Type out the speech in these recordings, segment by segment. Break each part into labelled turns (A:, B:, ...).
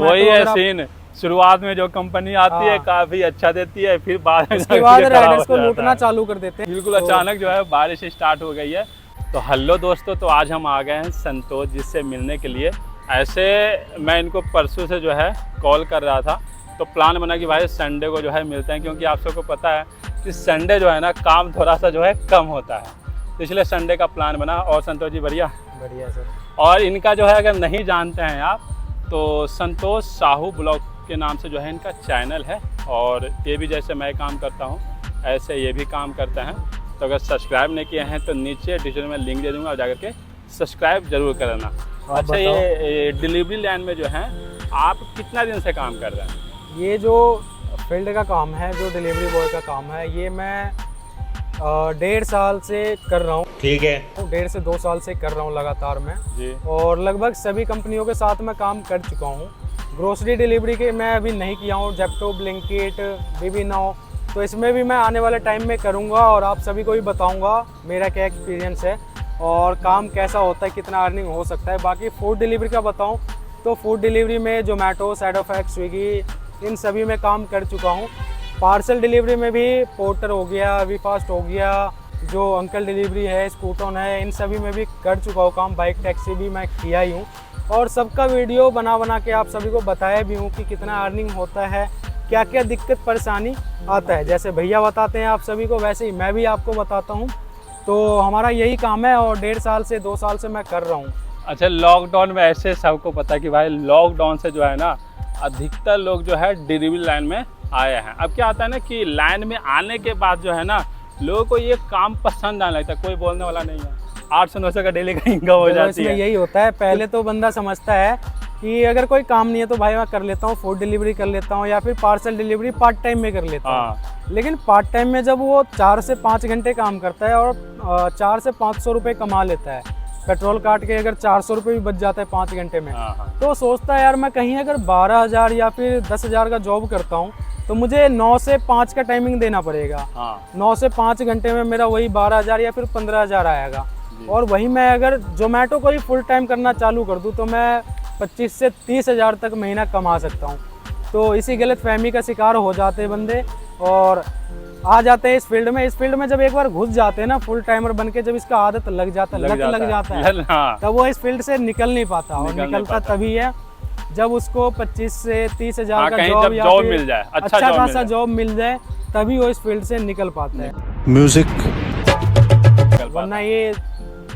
A: वही है सीन, शुरुआत में जो कंपनी आती है काफी अच्छा देती है, फिर बाद में
B: उसके बाद राइडर्स को लूटना चालू कर देते हैं।
A: बिल्कुल अचानक जो है बारिश स्टार्ट हो गई है। तो हेलो दोस्तों, तो आज हम आ गए हैं संतोष जी से मिलने के लिए। ऐसे मैं इनको परसों से जो है कॉल कर रहा था, तो प्लान बना कि भाई संडे को जो है मिलते हैं, क्योंकि आप सबको पता है कि संडे जो है ना काम थोड़ा सा जो है कम होता है, तो इसलिए संडे का प्लान बना। और संतोष जी बढ़िया
B: सर।
A: और इनका जो है अगर नहीं जानते हैं आप तो संतोष साहू ब्लॉग के नाम से जो है इनका चैनल है, और ये भी जैसे मैं काम करता हूँ ऐसे ये भी काम करते हैं। तो अगर सब्सक्राइब नहीं किए हैं तो नीचे डिस्क्रिप्शन में लिंक दे दूँगा और जाकर के सब्सक्राइब जरूर करना। अच्छा, ये डिलीवरी लाइन में जो है आप कितना दिन से काम कर रहे हैं?
B: ये जो फील्ड का काम है, जो डिलीवरी बॉय का काम है, ये मैं 1.5 साल से कर रहा हूँ। ठीक है, 1.5 से 2 साल से कर रहा हूँ लगातार मैं जी। और लगभग सभी कंपनियों के साथ मैं काम कर चुका हूँ। ग्रोसरी डिलीवरी के मैं अभी नहीं किया हूँ, जेप्टो, ब्लिंकिट, BB Now, तो इसमें भी मैं आने वाले टाइम में करूँगा और आप सभी को भी बताऊँगा मेरा क्या एक्सपीरियंस है और काम कैसा होता है, कितना अर्निंग हो सकता है। बाकी फूड डिलीवरी का बताऊँ तो फूड डिलीवरी में जोमेटो, साइडोफैक्ट, स्विगी, इन सभी में काम कर चुका हूँ। पार्सल डिलीवरी में भी पोर्टर हो गया, वीफास्ट हो गया, जो अंकल डिलीवरी है, स्कूटन है, इन सभी में भी कर चुका हूँ काम। बाइक टैक्सी भी मैं किया ही हूँ और सबका वीडियो बना के आप सभी को बताया भी हूँ कि कितना अर्निंग होता है, क्या क्या दिक्कत परेशानी आता है। जैसे भैया बताते हैं आप सभी को, वैसे ही मैं भी आपको बताता हूँ। तो हमारा यही काम है और 1.5 साल से 2 साल से मैं कर रहा हूँ।
A: अच्छा, लॉकडाउन में ऐसे सबको पता है कि भाई लॉकडाउन से जो है ना अधिकतर लोग जो है डिलीवरी लाइन में आए हैं। अब क्या आता है ना कि लाइन में आने के बाद जो है ना लोगों को ये काम पसंद आने लगता है, कोई बोलने वाला नहीं है। 800-900 का डेली का इनकम हो जाती है।
B: यही होता है, पहले तो बंदा समझता है कि अगर कोई काम नहीं है तो भाई मैं कर लेता हूँ, फूड डिलीवरी कर लेता हूँ या फिर पार्सल डिलीवरी पार्ट टाइम में कर लेता हूँ। लेकिन पार्ट टाइम में जब वो 4 से 5 घंटे काम करता है और 4 से 500 रुपये कमा लेता है, पेट्रोल काट के अगर 400 रुपये भी बच जाता है 5 घंटे में, तो सोचता है यार मैं कहीं अगर 12,000 या फिर 10,000 का जॉब करता हूँ तो मुझे 9 से 5 का टाइमिंग देना पड़ेगा। 9 से 5 घंटे में मेरा वही 12,000 या फिर 15,000 आएगा। और वही मैं अगर जोमेटो को ही फुल टाइम करना चालू कर दूँ तो मैं 25 से 30,000 तक महीना कमा सकता हूँ। तो इसी गलतफहमी का शिकार हो जाते हैं बंदे और आ जाते हैं इस फील्ड में। इस फील्ड में जब एक बार घुस जाते हैं ना फुल टाइमर बन के, जब इसका आदत लग जाता है तब वो इस फील्ड से निकल नहीं पाता। और निकलता तभी है जब उसको 25 से 30,000 का जॉब या फिर
A: मिल जाए,
B: अच्छा खासा जॉब मिल जाए, तभी वो इस फील्ड से निकल पाता है।
C: म्यूजिक,
B: वरना ये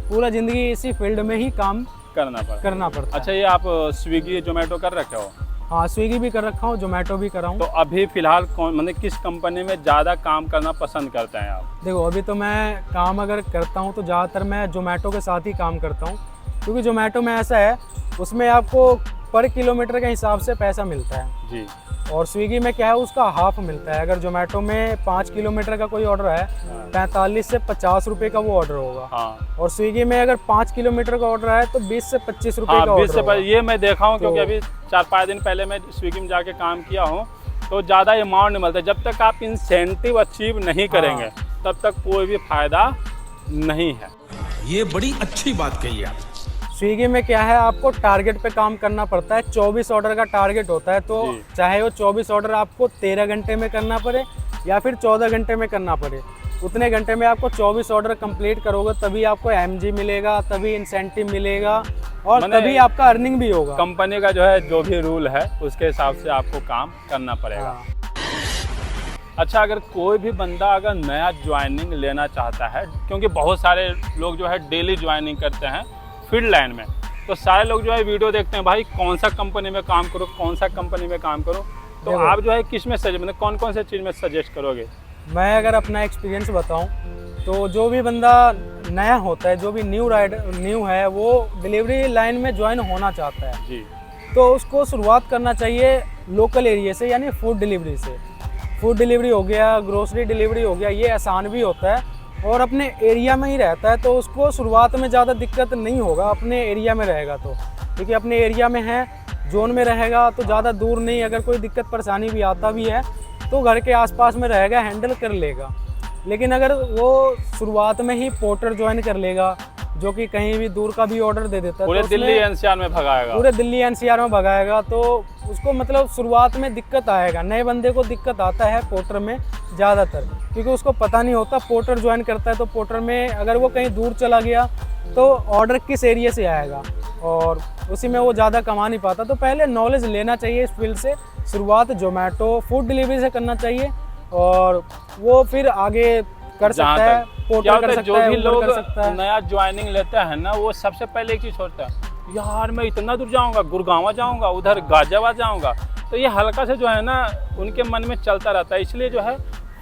B: पूरा जिंदगी इसी फील्ड में ही काम करना पड़ता है।
A: अच्छा, ये आप स्विगी जोमेटो कर रखे हो?
B: हाँ, स्विगी भी कर रखा हूँ, जोमेटो भी कर रहा हूँ।
A: तो अभी फिलहाल कौन मतलब किस कंपनी में ज़्यादा काम करना पसंद करते हैं आप?
B: देखो, अभी तो मैं काम अगर करता हूँ तो ज़्यादातर मैं जोमेटो के साथ ही काम करता हूँ, क्योंकि जोमेटो में ऐसा है उसमें आपको पर किलोमीटर के हिसाब से पैसा मिलता है
A: जी। और
B: स्विगी में क्या है उसका हाफ मिलता है। अगर जोमेटो में 5 किलोमीटर का कोई ऑर्डर है 45 से 50 रुपये का वो ऑर्डर होगा। और स्विगी में अगर 5 किलोमीटर का ऑर्डर है तो 20 से 25 रुपये का ऑर्डर होगा।
A: ये मैं देखा हूँ, क्योंकि अभी 4-5 दिन पहले मैं स्विगी में जाके काम किया हूँ, तो ज़्यादा अमाउंट नहीं मिलता। जब तक आप इंसेंटिव अचीव नहीं करेंगे तब तक कोई भी फायदा नहीं है।
C: ये बड़ी अच्छी बात कही आप।
B: स्विगी में क्या है, आपको टारगेट पे काम करना पड़ता है। 24 ऑर्डर का टारगेट होता है, तो चाहे वो 24 ऑर्डर आपको 13 घंटे में करना पड़े या फिर 14 घंटे में करना पड़े, उतने घंटे में आपको 24 ऑर्डर कंप्लीट करोगे तभी आपको MG मिलेगा, तभी इंसेंटिव मिलेगा और तभी आपका अर्निंग भी होगा।
A: कंपनी का जो है जो भी रूल है उसके हिसाब से आपको काम करना पड़ेगा। अच्छा, अगर कोई भी बंदा अगर नया ज्वाइनिंग लेना चाहता है, क्योंकि बहुत सारे लोग जो है डेली ज्वाइनिंग करते हैं फील्ड लाइन में, तो सारे लोग जो है वीडियो देखते हैं भाई कौन सा कंपनी में काम करो, कौन सा कंपनी में काम करो, तो आप जो है किस में सजेस्ट, मतलब कौन कौन से चीज़ में सजेस्ट करोगे?
B: मैं अगर अपना एक्सपीरियंस बताऊं तो जो भी बंदा नया होता है, जो भी न्यू है, वो डिलीवरी लाइन में ज्वाइन होना चाहता है
A: जी,
B: तो उसको शुरुआत करना चाहिए लोकल एरिया से, यानी फूड डिलीवरी से। फूड डिलीवरी हो गया, ग्रोसरी डिलीवरी हो गया, ये आसान भी होता है और अपने एरिया में ही रहता है, तो उसको शुरुआत में ज़्यादा दिक्कत नहीं होगा अपने एरिया में रहेगा तो, क्योंकि अपने एरिया में है, जोन में रहेगा तो ज़्यादा दूर नहीं। अगर कोई दिक्कत परेशानी भी आता भी है तो घर के आसपास में रहेगा, हैंडल कर लेगा। लेकिन अगर वो शुरुआत में ही पोर्टर ज्वाइन कर लेगा जो कि कहीं भी दूर का भी ऑर्डर दे देता है।
A: पूरे
B: तो
A: दिल्ली एनसीआर में भगाएगा।
B: पूरे दिल्ली एनसीआर में भगाएगा। तो उसको मतलब शुरुआत में दिक्कत आएगा, नए बंदे को दिक्कत आता है पोर्टर में ज़्यादातर, क्योंकि उसको पता नहीं होता। पोर्टर ज्वाइन करता है तो पोर्टर में अगर वो कहीं दूर चला गया तो ऑर्डर किस एरिया से आएगा और उसी में वो ज़्यादा कमा नहीं पाता। तो पहले नॉलेज लेना चाहिए इस फील्ड से। शुरुआत जोमेटो फूड डिलीवरी से करना चाहिए और वो फिर आगे कर सकता है, पोर्टर कर सकता
A: जो
B: है,
A: भी
B: उबर
A: लोग
B: कर सकता है।
A: नया ज्वाइनिंग लेता है ना, वो सबसे पहले एक चीज़ सोचता है, यार मैं इतना दूर जाऊंगा, गुड़गांव जाऊंगा, उधर गाजियाबाद जाऊंगा। तो ये हल्का से जो है ना उनके मन में चलता रहता है। इसलिए जो है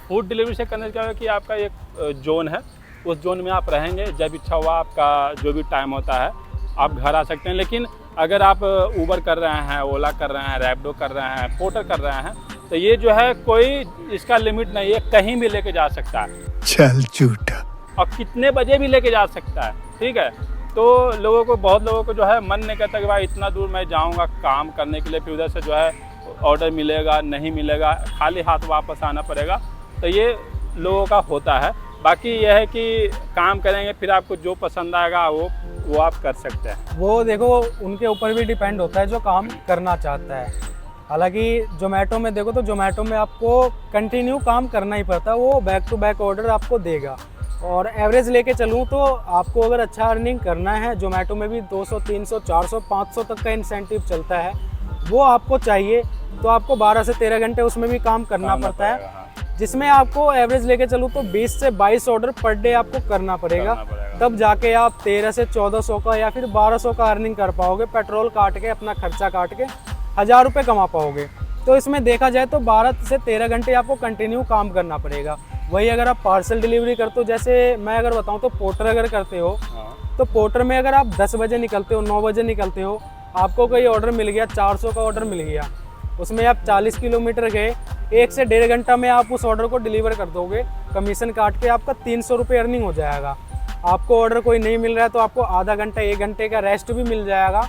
A: फूड डिलीवरी से करने का कि आपका एक जोन है, उस जोन में आप रहेंगे। जब इच्छा हुआ आपका जो भी टाइम होता है आप घर आ सकते हैं। लेकिन अगर आप उबर कर रहे हैं, ओला कर रहे हैं, रैपिडो कर रहे हैं, पोर्टर कर रहे हैं, तो ये जो है कोई इसका लिमिट नहीं है, कहीं भी लेके जा सकता है।
C: चल झूठा।
A: और कितने बजे भी लेके जा सकता है, ठीक है। तो लोगों को, बहुत लोगों को जो है मन नहीं कहता कि भाई इतना दूर मैं जाऊंगा काम करने के लिए, फिर उधर से जो है ऑर्डर मिलेगा नहीं मिलेगा, खाली हाथ वापस आना पड़ेगा। तो ये लोगों का होता है। बाकी यह है कि काम करेंगे, फिर आपको जो पसंद आएगा वो आप कर सकते हैं।
B: वो देखो उनके ऊपर भी डिपेंड होता है जो काम करना चाहता है। हालांकि जोमेटो में देखो तो जोमेटो में आपको कंटिन्यू काम करना ही पड़ता है, वो बैक टू बैक ऑर्डर आपको देगा। और एवरेज लेके चलूँ तो आपको अगर अच्छा अर्निंग करना है, जोमेटो में भी 200, 300, 400, 500 तक का इंसेंटिव चलता है, वो आपको चाहिए तो आपको 12 से 13 घंटे उसमें भी काम करना पड़ता है। जिसमें आपको एवरेज लेके चलूँ तो 20 से 22 ऑर्डर पर डे आपको करना पड़ेगा। तब जाके आप 13 से 1400 का या फिर 1200 का अर्निंग कर पाओगे। पेट्रोल काट के, अपना खर्चा काट के 1000 रुपये कमा पाओगे। तो इसमें देखा जाए तो 12 से 13 घंटे आपको कंटिन्यू काम करना पड़ेगा। वही अगर आप पार्सल डिलीवरी करते हो, जैसे मैं अगर बताऊं तो पोर्टर अगर करते हो तो पोर्टर में अगर आप 10 बजे निकलते हो, 9 बजे निकलते हो, आपको कोई ऑर्डर मिल गया, 400 का ऑर्डर मिल गया, उसमें आप 40 किलोमीटर गए, 1 से 1.5 घंटा में आप उस ऑर्डर को डिलीवर कर दोगे। कमीशन काट के आपका 300 रुपये अर्निंग हो जाएगा। आपको ऑर्डर कोई नहीं मिल रहा है तो आपको आधा घंटा 1 घंटे का रेस्ट भी मिल जाएगा।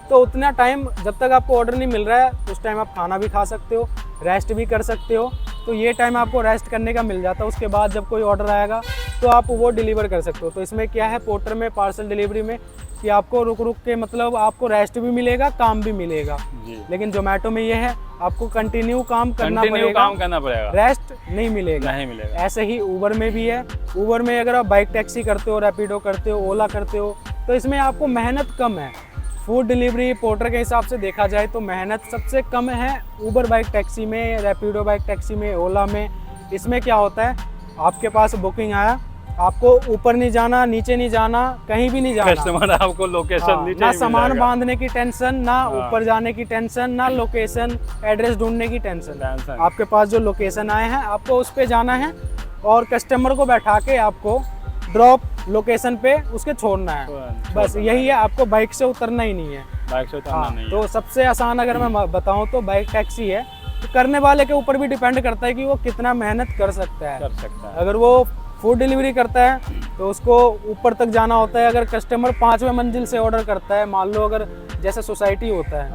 B: तो उतना टाइम जब तक आपको ऑर्डर नहीं मिल रहा है उस टाइम आप खाना भी खा सकते हो, रेस्ट भी कर सकते हो। तो ये टाइम आपको रेस्ट करने का मिल जाता है। उसके बाद जब कोई ऑर्डर आएगा तो आप वो डिलीवर कर सकते हो। तो इसमें क्या है पोर्टर में, पार्सल डिलीवरी में, कि आपको रुक रुक के मतलब आपको रेस्ट भी मिलेगा, काम भी मिलेगा। लेकिन जोमेटो में ये है आपको कंटिन्यू काम करना पड़ेगा, रेस्ट नहीं मिलेगा। ऐसे ही उबर में भी है। उबर में अगर आप बाइक टैक्सी करते हो, रैपिडो करते हो, ओला करते हो, तो इसमें आपको मेहनत कम है। फूड डिलीवरी पोर्टर के हिसाब से देखा जाए तो मेहनत सबसे कम है उबर बाइक टैक्सी में, रैपिडो बाइक टैक्सी में, ओला में। इसमें क्या होता है, आपके पास बुकिंग आया, आपको ऊपर नहीं जाना, नीचे नहीं जाना, कहीं भी नहीं जाना।
A: कस्टमर आपको लोकेशन नीचे
B: ना सामान बांधने की टेंशन, ना ऊपर जाने की टेंशन, ना लोकेशन एड्रेस ढूंढने की टेंशन। आपके पास जो लोकेशन आए हैं आपको उस पे जाना है और कस्टमर को बैठा के आपको ड्रॉप लोकेशन पे उसके छोड़ना है। बस यही है, आपको बाइक से उतरना ही नहीं है।
A: बाइक से उतरना नहीं है।
B: तो सबसे आसान अगर मैं बताऊं तो बाइक टैक्सी है। तो करने वाले के ऊपर भी डिपेंड करता है कि वो कितना मेहनत कर सकता है। अगर वो फूड डिलीवरी करता है तो उसको ऊपर तक जाना होता है। अगर कस्टमर 5वें मंजिल से ऑर्डर करता है, मान लो अगर जैसे सोसाइटी होता है,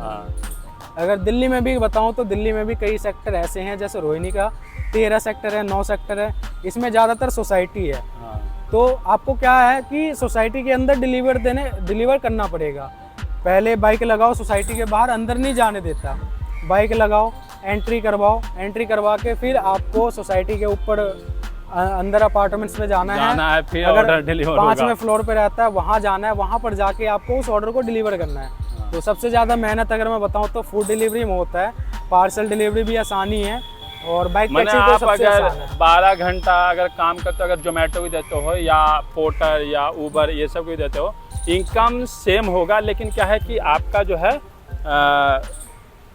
B: अगर दिल्ली में भी बताऊं तो दिल्ली में भी कई सेक्टर ऐसे हैं, जैसे रोहिणी का 13 सेक्टर है, 9 सेक्टर है, इसमें ज़्यादातर सोसाइटी है। तो आपको क्या है कि सोसाइटी के अंदर डिलीवर करना पड़ेगा। पहले बाइक लगाओ सोसाइटी के बाहर, अंदर नहीं जाने देता। बाइक लगाओ, एंट्री करवाओ, एंट्री करवा के फिर आपको सोसाइटी के ऊपर अंदर अपार्टमेंट्स में जाना है।
A: फिर
B: अगर
A: डिलीवर
B: 5वें फ्लोर पे रहता है वहाँ जाना है, वहाँ पर जाके आपको उस ऑर्डर को डिलीवर करना है। तो सबसे ज़्यादा मेहनत अगर मैं बताऊँ तो फूड डिलीवरी में होता है। पार्सल डिलीवरी भी आसानी है और बाइक टैक्सी तो सबसे आसान है।
A: 12 घंटा अगर काम करते हो, अगर जोमेटो भी देते हो या पोर्टर या उबर ये सब भी देते हो, इनकम सेम होगा। लेकिन क्या है कि आपका जो है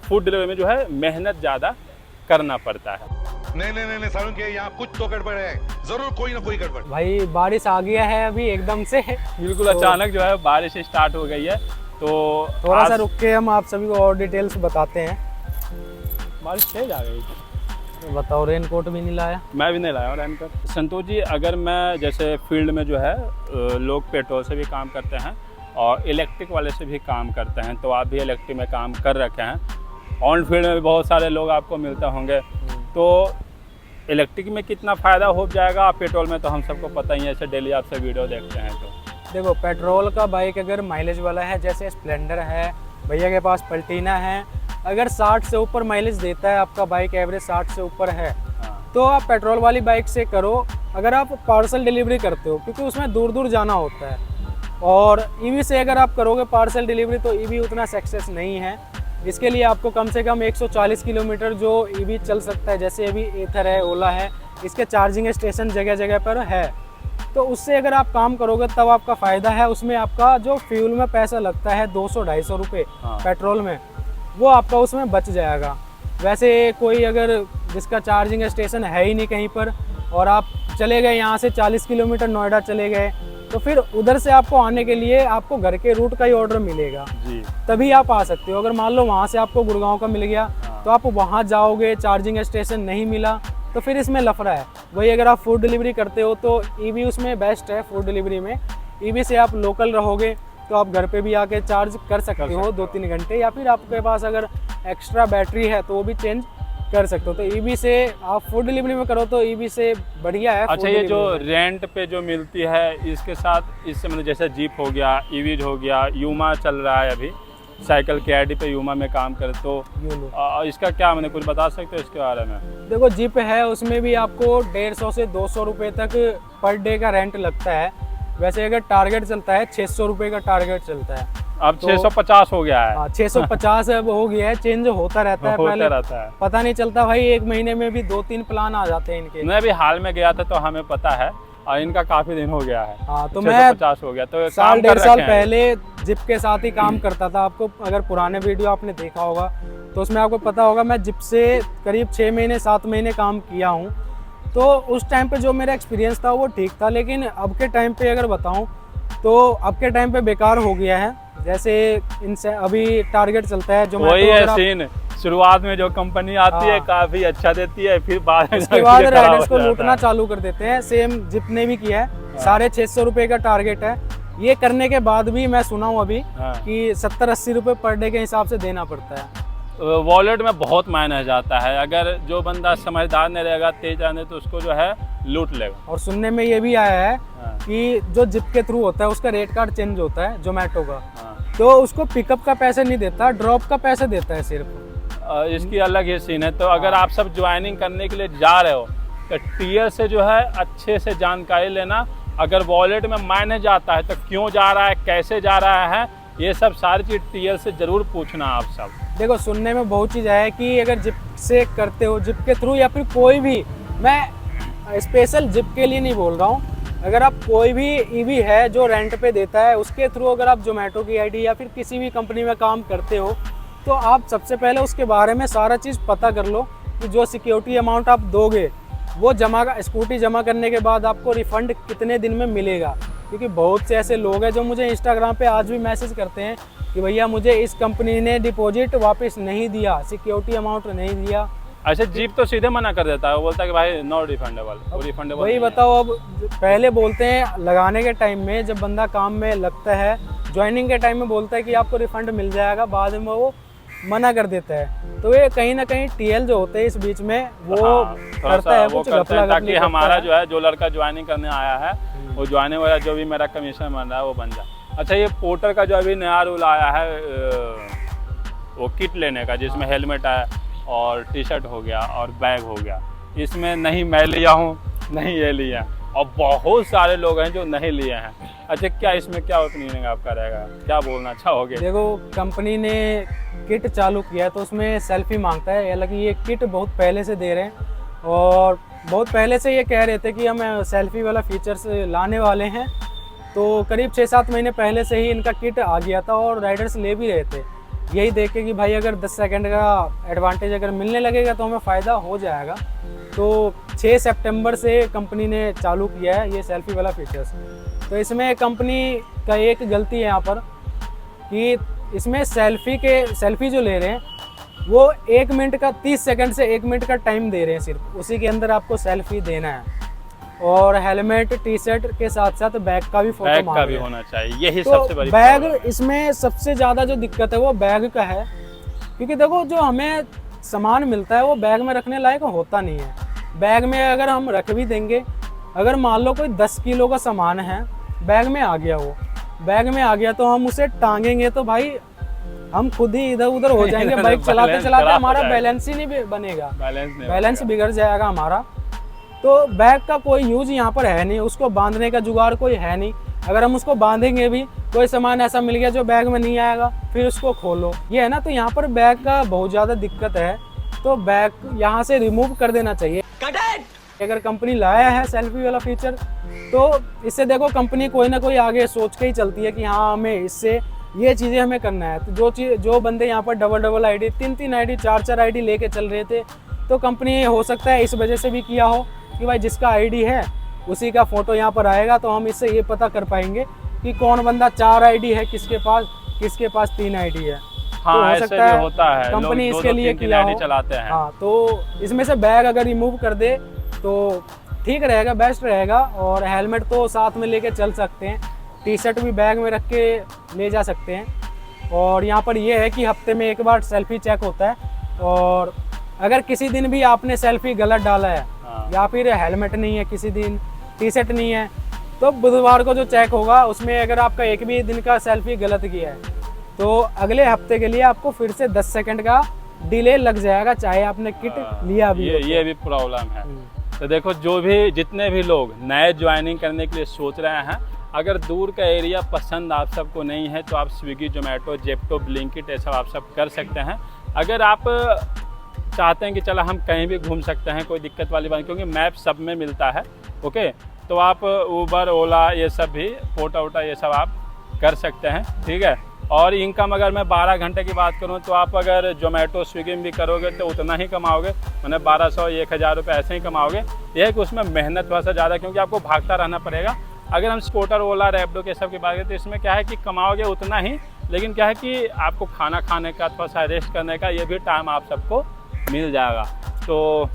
A: फूड डिलीवरी में जो है मेहनत ज़्यादा करना पड़ता है।
D: नहीं सारुण के यहाँ कुछ तो गड़बड़ है, जरूर कोई ना कोई गड़बड़।
B: भाई बारिश आ गया है अभी एकदम से,
A: बिल्कुल अचानक जो है बारिश स्टार्ट हो गई है। तो
B: थोड़ा सा रुक के हम आप सभी को और डिटेल्स बताते हैं।
A: बारिश तेज आ गई।
B: तो बताओ, रेनकोट भी नहीं लाया?
A: मैं भी नहीं लाया रेनकोट। संतोष जी, अगर मैं जैसे फील्ड में जो है लोग पेट्रोल से भी काम करते हैं और इलेक्ट्रिक वाले से भी काम करते हैं, तो आप भी इलेक्ट्रिक में काम कर रखे हैं। ऑन फील्ड में भी बहुत सारे लोग आपको मिलते होंगे। तो इलेक्ट्रिक में कितना फ़ायदा हो जाएगा, पेट्रोल में तो हम सबको पता ही है, ऐसे डेली आपसे वीडियो देखते हैं।
B: देखो पेट्रोल का बाइक अगर माइलेज वाला है, जैसे स्प्लेंडर है, भैया के पास पल्टीना है, अगर 60 से ऊपर माइलेज देता है आपका बाइक, एवरेज 60 से ऊपर है, तो आप पेट्रोल वाली बाइक से करो। अगर आप पार्सल डिलीवरी करते हो, क्योंकि उसमें दूर दूर जाना होता है, और ईवी से अगर आप करोगे पार्सल डिलीवरी तो ईवी उतना सक्सेस नहीं है। इसके लिए आपको कम से कम 140 किलोमीटर जो ईवी चल सकता है, जैसे अभी एथर है, ओला है, इसके चार्जिंग स्टेशन जगह जगह पर है, तो उससे अगर आप काम करोगे तब आपका फ़ायदा है। उसमें आपका जो फ्यूल में पैसा लगता है 200-250 रुपये पेट्रोल में, वो आपका उसमें बच जाएगा। वैसे कोई अगर जिसका चार्जिंग स्टेशन है ही नहीं कहीं पर, और आप चले गए यहाँ से 40 किलोमीटर नोएडा चले गए, तो फिर उधर से आपको आने के लिए आपको घर के रूट का ही ऑर्डर मिलेगा जी, तभी आप आ सकते हो। अगर मान लो वहाँ से आपको गुड़गांव का मिल गया, तो आप वहाँ जाओगे, चार्जिंग स्टेशन नहीं मिला, तो फिर इसमें लफड़ा है। वही अगर आप फूड डिलीवरी करते हो तो ईवी उसमें बेस्ट है। फूड डिलीवरी में ईवी से आप लोकल रहोगे तो आप घर पे भी आके चार्ज कर सकते हो 2-3 घंटे, या फिर आपके पास अगर एक्स्ट्रा बैटरी है तो वो भी चेंज कर सकते हो। तो ईवी से आप फूड डिलीवरी में करो तो ईवी से बढ़िया है।
A: अच्छा, ये जो रेंट पे जो मिलती है इसके साथ, इससे मतलब जैसे जीप हो गया, ईवीज हो गया, यूमा चल रहा है अभी, साइकिल के आईडी पे यूमा में काम करे, तो इसका क्या मैंने कुछ बता सकते हो इसके बारे में?
B: देखो जीप है, उसमें भी आपको 150 से 200 रुपये तक पर डे का रेंट लगता है। वैसे अगर टारगेट चलता है 600 रुपये का टारगेट चलता है,
A: अब 650 हो गया है।
B: 650 अब हो गया है, चेंज होता रहता है। पहले रहता है, पता नहीं चलता भाई, एक महीने में भी 2-3 प्लान आ जाते हैं इनके।
A: मैं भी हाल में गया था तो हमें पता है, और इनका काफी दिन हो गया है।
B: हाँ, तो मैं
A: 50 हो गया, तो
B: साल 1.5 साल पहले जिप के साथ ही काम करता था। आपको अगर पुराने वीडियो आपने देखा होगा तो उसमें आपको पता होगा, मैं जिप से करीब 6 महीने 7 महीने काम किया हूँ। तो उस टाइम पे जो मेरा एक्सपीरियंस था वो ठीक था, लेकिन अब के टाइम पे अगर बताऊं तो अब के टाइम पे बेकार हो गया है। जैसे इनसे अभी टारगेट चलता है जो
A: वही है सीन, शुरुआत में जो कंपनी आती है काफी अच्छा देती है, फिर बाद में
B: उसके बाद राइडर्स को लूटना चालू कर देते हैं। सेम जिप ने भी किया है, 650 रुपये का टारगेट है। ये करने के बाद भी मैं सुना हूँ अभी कि 70-80 रुपये पर डे के हिसाब से देना पड़ता है।
A: वॉलेट में बहुत मायने जाता है। अगर जो बंदा समझदार नहीं रहेगा, तेज आने, तो उसको जो है लूट लेगा।
B: और सुनने में ये भी आया है कि जो जिप के थ्रू होता है उसका रेट कार्ड चेंज होता है जोमेटो का, तो उसको पिकअप का पैसे नहीं देता, ड्रॉप का पैसे देता है सिर्फ।
A: इसकी अलग ही सीन है। तो अगर आप सब ज्वाइनिंग करने के लिए जा रहे हो तो टीएल से जो है अच्छे से जानकारी लेना। अगर वॉलेट में मायने जाता है तो क्यों जा रहा है, कैसे जा रहा है, ये सब सारी चीज़ टीएल से ज़रूर पूछना आप सब।
B: देखो सुनने में बहुत चीज़ है कि अगर जिप से करते हो, जिप के थ्रू या फिर कोई भी, मैं स्पेशल जिप के लिए नहीं बोल रहा हूँ, अगर आप कोई भी ईवी है जो रेंट पे देता है उसके थ्रू अगर आप जोमेटो की आईडी या फिर किसी भी कंपनी में काम करते हो, तो आप सबसे पहले उसके बारे में सारा चीज़ पता कर लो कि जो सिक्योरिटी अमाउंट आप दोगे वो स्कूटी जमा करने के बाद आपको रिफ़ंड कितने दिन में मिलेगा। क्योंकि बहुत से ऐसे लोग हैं जो मुझे इंस्टाग्राम पे आज भी मैसेज करते हैं कि भैया मुझे इस कंपनी ने डिपॉजिट वापस नहीं दिया, सिक्योरिटी अमाउंट नहीं दिया।
A: अच्छा, जीप तो सीधे मना कर देता है, वो बोलता है कि भाई नॉट रिफंडेबल, वो रिफंडेबल।
B: वही बताओ, अब पहले बोलते हैं लगाने के टाइम में, जब बंदा काम में लगता है, ज्वाइनिंग के टाइम में बोलता है कि आपको रिफंड मिल जाएगा, बाद में वो मना कर देता है। तो ये कहीं ना कहीं टीएल जो होते हैं इस बीच में वो करता है कुछ गफला,
A: ताकि हमारा जो है, जो लड़का ज्वाइनिंग करने आया है वो ज्वाइनिंग वाला जो भी मेरा कमीशन बन रहा है वो बन जाए। अच्छा, ये पोर्टर का जो अभी नया रूल आया है वो किट लेने का, जिसमें हेलमेट है और टी शर्ट हो गया और बैग हो गया, इसमें नहीं मैं लिया हूँ, नहीं ये लिया, और बहुत सारे लोग हैं जो नहीं लिए हैं। अच्छा, क्या इसमें क्या ओपिनियन आपका रहेगा, क्या बोलना चाहोगे?
B: देखो कंपनी ने किट चालू किया है तो उसमें सेल्फी मांगता है। हालांकि ये किट बहुत पहले से दे रहे हैं और बहुत पहले से ये कह रहे थे कि हम सेल्फी वाला फीचर्स लाने वाले हैं, तो करीब 6-7 महीने पहले से ही इनका किट आ गया था और राइडर्स ले भी रहे थे, यही देख के कि भाई अगर 10 सेकंड का एडवांटेज अगर मिलने लगेगा तो हमें फ़ायदा हो जाएगा। तो 6 सितंबर से कंपनी ने चालू किया है ये सेल्फी वाला फीचर्स। तो इसमें कंपनी का एक गलती है यहाँ पर कि इसमें सेल्फी जो ले रहे हैं वो 1 मिनट का 30 सेकंड से 1 मिनट का टाइम दे रहे हैं, सिर्फ उसी के अंदर आपको सेल्फी देना है। और हेलमेट, टी शर्ट के साथ साथ बैग का भी फोटो
A: बैग का भी होना चाहिए, यही
B: तो
A: सबसे बड़ी
B: बैग इसमें सबसे ज़्यादा जो दिक्कत है वो बैग का है, क्योंकि देखो जो हमें सामान मिलता है वो बैग में रखने लायक होता नहीं है। बैग में अगर हम रख भी देंगे, अगर मान लो कोई 10 किलो का सामान है बैग में आ गया, वो बैग में आ गया तो हम उसे टांगेंगे तो भाई हम खुद ही इधर उधर हो जाएंगे। बाइक चलाते
A: बैलेंस
B: चलाते
A: खराब हो
B: हमारा
A: जाएगा।
B: बैलेंस ही नहीं बनेगा, बैलेंस
A: नहीं
B: बिगड़ जाएगा हमारा। तो बैग का कोई यूज यहाँ पर है नहीं, उसको बांधने का जुगाड़ कोई है नहीं। अगर हम उसको बांधेंगे भी, कोई सामान ऐसा मिल गया जो बैग में नहीं आएगा, फिर उसको खोलो, ये है ना। तो यहाँ पर बैग का बहुत ज़्यादा दिक्कत है, तो बैग यहाँ से रिमूव कर देना चाहिए। अगर कंपनी लाया है सेल्फी वाला फीचर, तो इससे देखो कंपनी कोई ना कोई आगे सोच के ही चलती है कि हाँ हमें इससे ये चीज़ें हमें करना है। तो जो बंदे यहाँ पर डबल आईडी, 3 आईडी, 4 आईडी लेके चल रहे थे, तो कंपनी हो सकता है इस वजह से भी किया हो कि भाई जिसका आईडी है उसी का फ़ोटो यहाँ पर आएगा, तो हम इससे ये पता कर पाएंगे कि कौन बंदा 4 आईडी है, किसके पास 3 आईडी है।
A: हाँ,
B: तो हो
A: ऐसे
B: सकता
A: भी होता है,
B: कंपनी
A: लोग
B: इसके लिए
A: 2-3
B: किया
A: आईडी
B: हो।
A: चलाते हैं।
B: हाँ, तो इसमें से बैग अगर रिमूव कर दे तो ठीक रहेगा, बेस्ट रहेगा। और हेलमेट तो साथ में लेके चल सकते हैं, टी शर्ट भी बैग में रख के ले जा सकते हैं। और यहाँ पर ये है कि हफ्ते में एक बार सेल्फी चेक होता है, और अगर किसी दिन भी आपने सेल्फी गलत डाला है या फिर हेलमेट नहीं है, किसी दिन टी शर्ट नहीं है, तो बुधवार को जो चेक होगा उसमें अगर आपका एक भी दिन का सेल्फी गलत किया है तो अगले हफ्ते के लिए आपको फिर से 10 सेकंड का डिले लग जाएगा, चाहे आपने किट लिया भी हो।
A: ये भी प्रॉब्लम है। तो देखो, जो भी जितने भी लोग नए ज्वाइनिंग करने के लिए सोच रहे हैं, अगर दूर का एरिया पसंद आप सबको नहीं है तो आप स्विगी, जोमेटो, जेप्टो, ब्लिंकिट ये सब आप सब कर सकते हैं। अगर आप चाहते हैं कि चला हम कहीं भी घूम सकते हैं, कोई दिक्कत वाली बात, क्योंकि मैप सब में मिलता है, ओके, तो आप उबर, ओला ये सब भी, पोटा ये सब आप कर सकते हैं, ठीक है। और इनकम अगर मैं 12 घंटे की बात करूं तो आप अगर जोमेटो, स्विगी में भी करोगे तो उतना ही कमाओगे, मैंने 1200-1000 रुपये ऐसे ही कमाओगे। यह है कि उसमें मेहनत थोड़ा सा ज़्यादा, क्योंकि आपको भागता रहना पड़ेगा। अगर हम स्कूटर, ओला, रैपिडो के सब की बात करें तो इसमें क्या है कि कमाओगे उतना ही, लेकिन क्या है कि आपको खाना खाने का, थोड़ा सा रेस्ट करने का ये भी टाइम आप सबको मिल जाएगा। तो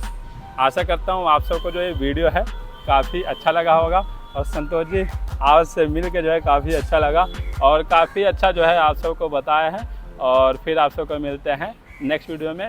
A: आशा करता हूँ आप सबको जो ये वीडियो है काफ़ी अच्छा लगा होगा। और संतोष जी, आपसे मिल के जो है काफ़ी अच्छा लगा, और काफ़ी अच्छा जो है आप सबको बताया है। और फिर आप सबको मिलते हैं नेक्स्ट वीडियो में।